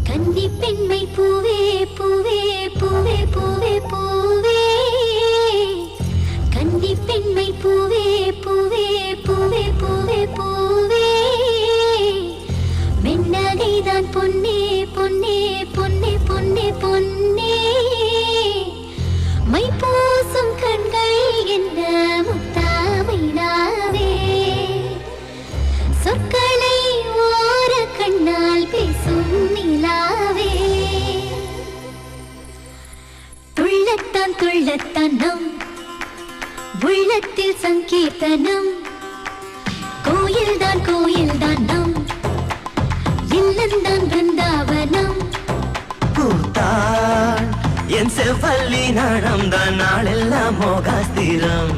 கன்னி பெண்மை பூவே பூவே பூவே பூவே பூவே கன்னி பெண்மை பூவே பூவே பூவே பூவே பூவே மென்னகைதான் பொன்னே பொன்னே பொன்னே பொன்னே பொன்னே மை பூசும் கண்கள் என்ன முத்தாமைனாவே சொற்களை ஓர கண்ணால் பேசும் நிலாவே துள்ளத்தான் துள்ளத்தான் நம் உள்ளத்தில் சங்கீர்த்தனம் கோயில்தான் நம் இல்லந்தான் பிருந்தாவனம் பூத்தான் என் செவ்வல்லி நடந்த நாளெல்லாம் மோகாஸ்திரம்